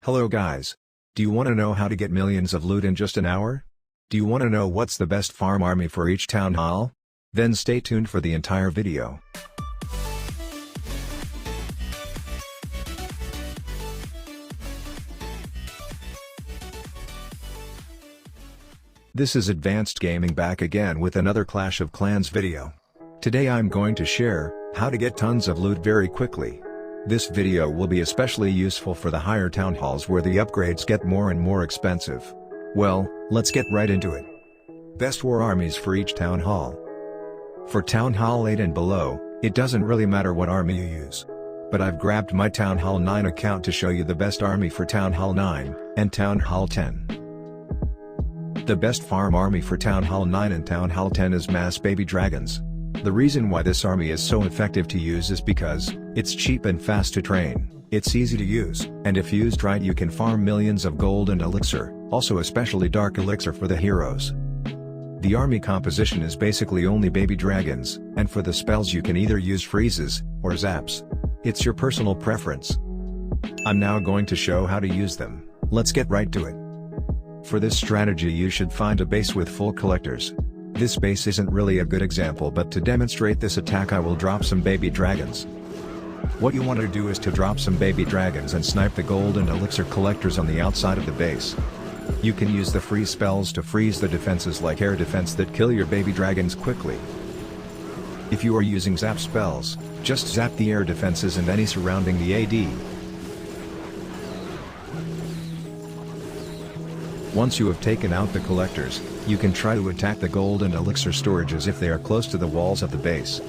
Hello guys. Do you want to know how to get millions of loot in just an hour? Do you want to know what's the best farm army for each town hall? Then stay tuned for the entire video. This is Advanced Gaming back again with another Clash of Clans video. Today I'm going to share how to get tons of loot very quickly. This video will be especially useful for the higher town halls where the upgrades get more and more expensive. Well, let's get right into it. Best war armies for each town hall. For Town Hall 8 and below, it doesn't really matter what army you use. But I've grabbed my Town Hall 9 account to show you the best army for Town Hall 9 and Town Hall 10. The best farm army for Town Hall 9 and Town Hall 10 is Mass Baby Dragons. The reason why this army is so effective to use is because it's cheap and fast to train, it's easy to use, and if used right you can farm millions of gold and elixir, also especially dark elixir for the heroes. The army composition is basically only baby dragons, and for the spells you can either use freezes or zaps. It's your personal preference. I'm now going to show how to use them. Let's get right to it. For this strategy you should find a base with full collectors. This base isn't really a good example, but to demonstrate this attack I will drop some baby dragons. What you want to do is to drop some baby dragons and snipe the gold and elixir collectors on the outside of the base. You can use the freeze spells to freeze the defenses like air defense that kill your baby dragons quickly. If you are using zap spells, just zap the air defenses and any surrounding the AD. Once you have taken out the collectors, you can try to attack the gold and elixir storages if they are close to the walls of the base.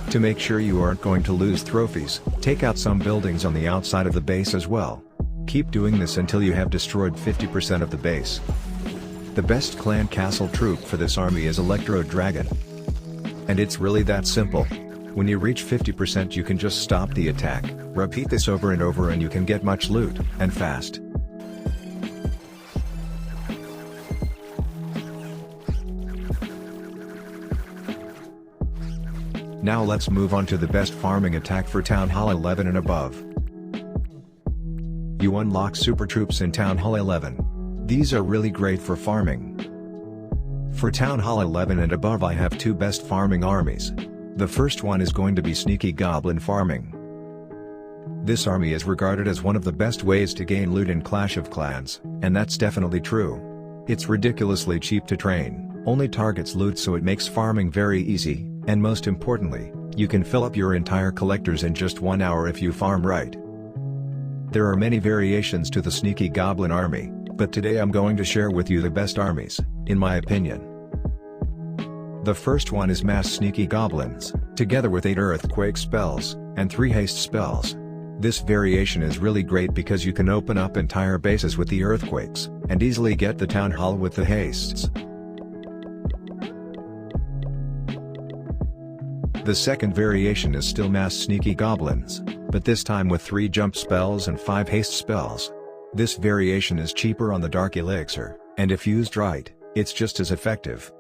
To make sure you aren't going to lose trophies, take out some buildings on the outside of the base as well. Keep doing this until you have destroyed 50% of the base. The best clan castle troop for this army is Electro Dragon. And it's really that simple. When you reach 50% you can just stop the attack, repeat this over and over and you can get much loot, and fast. Now let's move on to the best farming attack for Town Hall 11 and above. You unlock super troops in Town Hall 11. These are really great for farming. For Town Hall 11 and above I have two best farming armies. The first one is going to be Sneaky Goblin farming. This army is regarded as one of the best ways to gain loot in Clash of Clans, and that's definitely true. It's ridiculously cheap to train, only targets loot so it makes farming very easy, and most importantly, you can fill up your entire collectors in just 1 hour if you farm right. There are many variations to the Sneaky Goblin army, but today I'm going to share with you the best armies, in my opinion. The first one is Mass Sneaky Goblins, together with 8 earthquake spells, and 3 haste spells. This variation is really great because you can open up entire bases with the earthquakes, and easily get the town hall with the hastes. The second variation is still Mass Sneaky Goblins, but this time with 3 jump spells and 5 haste spells. This variation is cheaper on the dark elixir, and if used right, it's just as effective.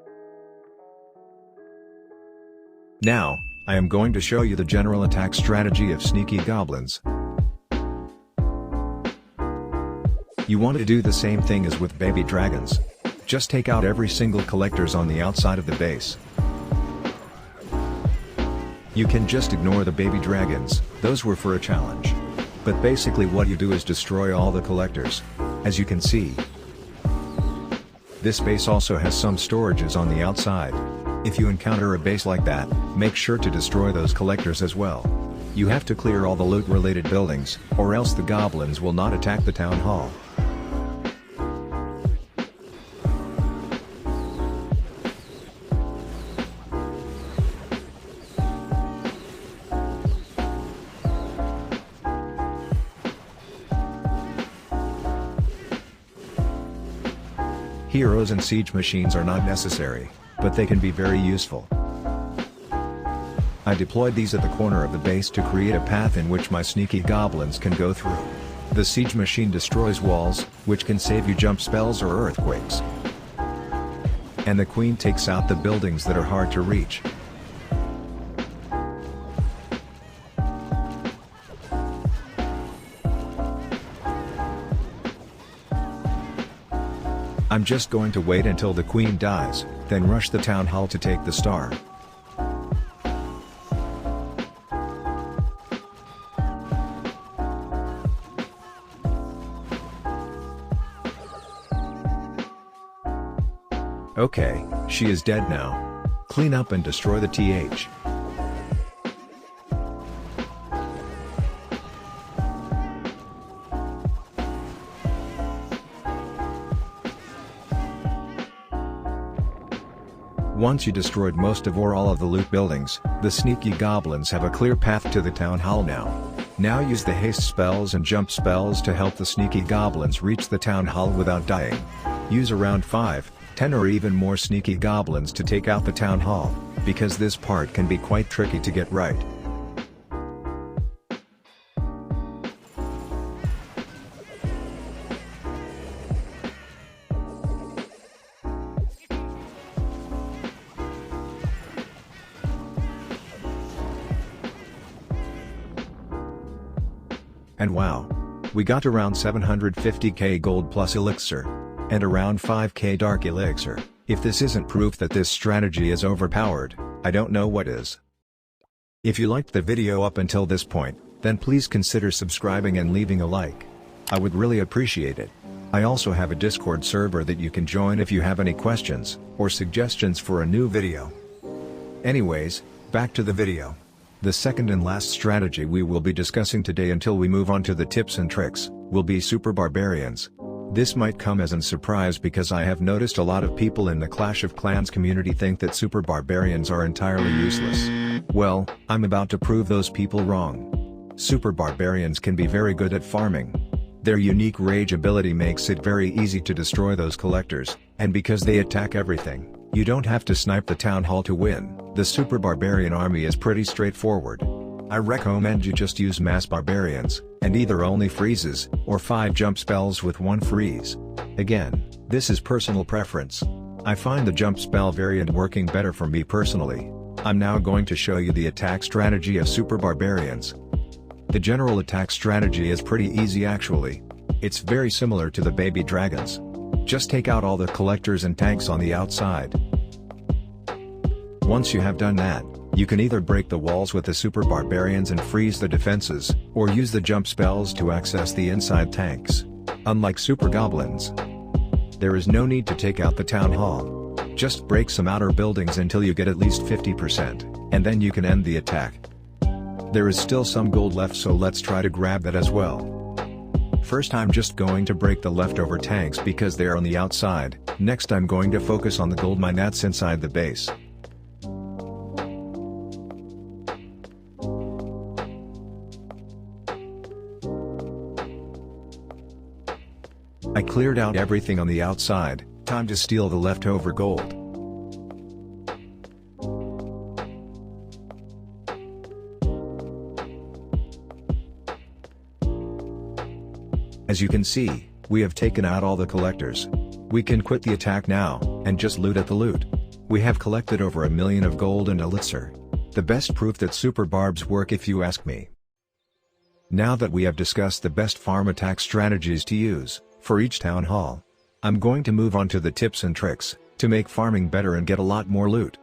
Now, I am going to show you the general attack strategy of Sneaky Goblins. You want to do the same thing as with baby dragons. Just take out every single collectors on the outside of the base. You can just ignore the baby dragons, those were for a challenge. But basically what you do is destroy all the collectors. As you can see, this base also has some storages on the outside. If you encounter a base like that, make sure to destroy those collectors as well. You have to clear all the loot-related buildings, or else the goblins will not attack the town hall. Heroes and siege machines are not necessary, but they can be very useful. I deployed these at the corner of the base to create a path in which my sneaky goblins can go through. The siege machine destroys walls, which can save you jump spells or earthquakes. And the queen takes out the buildings that are hard to reach. I'm just going to wait until the queen dies, then rush the town hall to take the star. Okay, she is dead now. Clean up and destroy the TH. Once you destroyed most of or all of the loot buildings, the sneaky goblins have a clear path to the town hall now. Now use the haste spells and jump spells to help the sneaky goblins reach the town hall without dying. Use around 5, 10 or even more sneaky goblins to take out the town hall, because this part can be quite tricky to get right. And wow! We got around 750k gold plus elixir. And around 5k dark elixir. If this isn't proof that this strategy is overpowered, I don't know what is. If you liked the video up until this point, then please consider subscribing and leaving a like. I would really appreciate it. I also have a Discord server that you can join if you have any questions, or suggestions for a new video. Anyways, back to the video. The second and last strategy we will be discussing today until we move on to the tips and tricks, will be Super Barbarians. This might come as a surprise because I have noticed a lot of people in the Clash of Clans community think that Super Barbarians are entirely useless. Well, I'm about to prove those people wrong. Super Barbarians can be very good at farming. Their unique rage ability makes it very easy to destroy those collectors, and because they attack everything, you don't have to snipe the town hall to win. The Super Barbarian army is pretty straightforward. I recommend you just use mass barbarians, and either only freezes, or 5 jump spells with 1 freeze. Again, this is personal preference. I find the jump spell variant working better for me personally. I'm now going to show you the attack strategy of Super Barbarians. The general attack strategy is pretty easy actually. It's very similar to the baby dragons. Just take out all the collectors and tanks on the outside. Once you have done that, you can either break the walls with the Super Barbarians and freeze the defenses, or use the jump spells to access the inside tanks. Unlike Super Goblins, there is no need to take out the town hall. Just break some outer buildings until you get at least 50%, and then you can end the attack. There is still some gold left, so let's try to grab that as well. First I'm just going to break the leftover tanks because they are on the outside. Next I'm going to focus on the gold mine that's inside the base. I cleared out everything on the outside, time to steal the leftover gold. As you can see, we have taken out all the collectors. We can quit the attack now, and just loot at the loot. We have collected over 1 million of gold and elixir. The best proof that Super Barbs work if you ask me. Now that we have discussed the best farm attack strategies to use, for each town hall, I'm going to move on to the tips and tricks, to make farming better and get a lot more loot.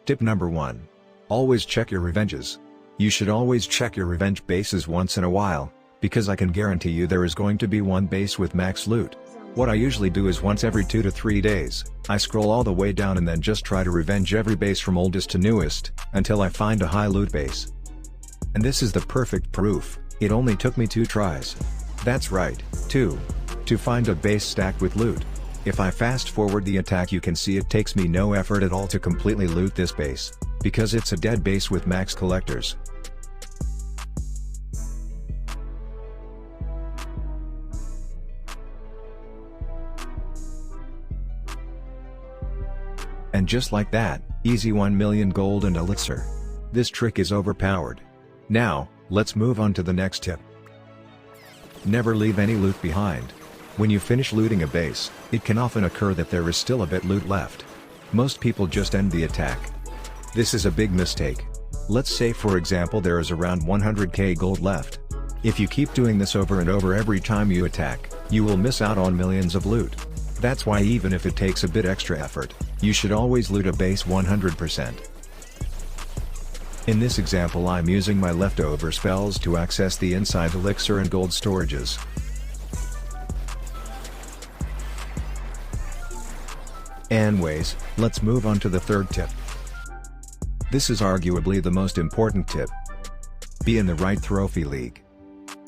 Tip number 1. Always check your revenges. You should always check your revenge bases once in a while, because I can guarantee you there is going to be one base with max loot. What I usually do is once every 2 to 3 days, I scroll all the way down and then just try to revenge every base from oldest to newest, until I find a high loot base. And this is the perfect proof, it only took me 2 tries. That's right, 2. To find a base stacked with loot. If I fast forward the attack you can see it takes me no effort at all to completely loot this base, because it's a dead base with max collectors. And just like that, easy 1 million gold and elixir. This trick is overpowered. Now, let's move on to the next tip. Never leave any loot behind. When you finish looting a base, it can often occur that there is still a bit loot left. Most people just end the attack. This is a big mistake. Let's say for example there is around 100k gold left. If you keep doing this over and over every time you attack, you will miss out on millions of loot. That's why even if it takes a bit extra effort, you should always loot a base 100%. In this example I'm using my leftover spells to access the inside elixir and gold storages. Anyways, let's move on to the third tip. This is arguably the most important tip. Be in the right trophy league.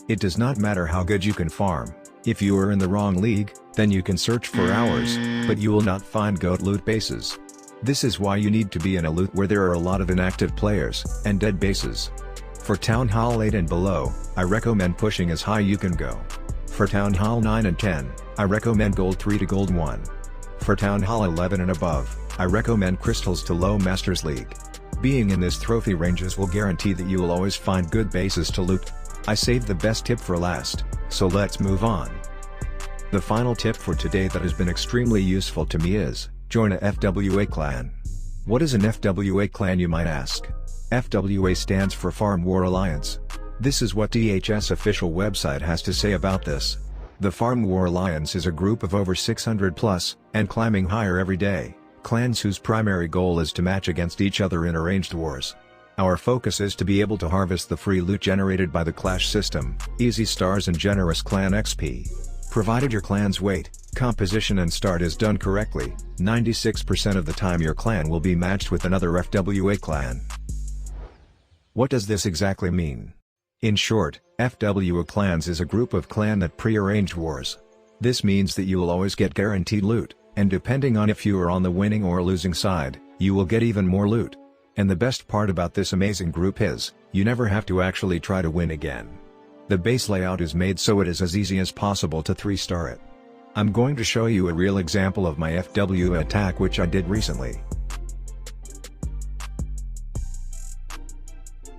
It does not matter how good you can farm, if you are in the wrong league, then you can search for hours, but you will not find goat loot bases. This is why you need to be in a loot where there are a lot of inactive players, and dead bases. For Town Hall 8 and below, I recommend pushing as high you can go. For Town Hall 9 and 10, I recommend Gold 3 to Gold 1. For Town Hall 11 and above, I recommend Crystals to Low Masters League. Being in this trophy ranges will guarantee that you will always find good bases to loot. I saved the best tip for last, so let's move on. The final tip for today that has been extremely useful to me is, join a FWA clan. What is an FWA clan, you might ask? FWA stands for FarmWarAlliance. This is what DHS official website has to say about this. The FarmWarAlliance is a group of over 600 plus, and climbing higher every day, clans whose primary goal is to match against each other in arranged wars. Our focus is to be able to harvest the free loot generated by the clash system, easy stars and generous clan XP. Provided your clan's weight, composition and start is done correctly, 96% of the time your clan will be matched with another FWA clan. What does this exactly mean? In short, FWA clans is a group of clan that pre-arranged wars. This means that you will always get guaranteed loot, and depending on if you are on the winning or losing side, you will get even more loot. And the best part about this amazing group is, you never have to actually try to win again. The base layout is made so it is as easy as possible to 3-star it. I'm going to show you a real example of my FWA attack which I did recently.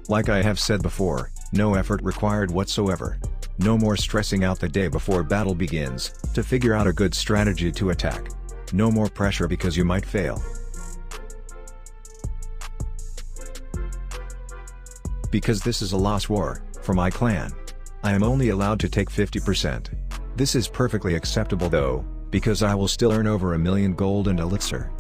Like I have said before, no effort required whatsoever. No more stressing out the day before battle begins, to figure out a good strategy to attack. No more pressure because you might fail. Because this is a lost war, for my clan. I am only allowed to take 50%. This is perfectly acceptable though, because I will still earn over 1 million gold and elixir.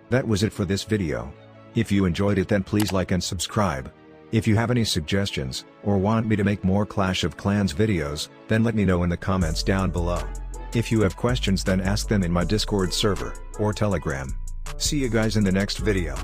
That was it for this video. If you enjoyed it then please like and subscribe. If you have any suggestions, or want me to make more Clash of Clans videos, then let me know in the comments down below. If you have questions then ask them in my Discord server, or Telegram. See you guys in the next video.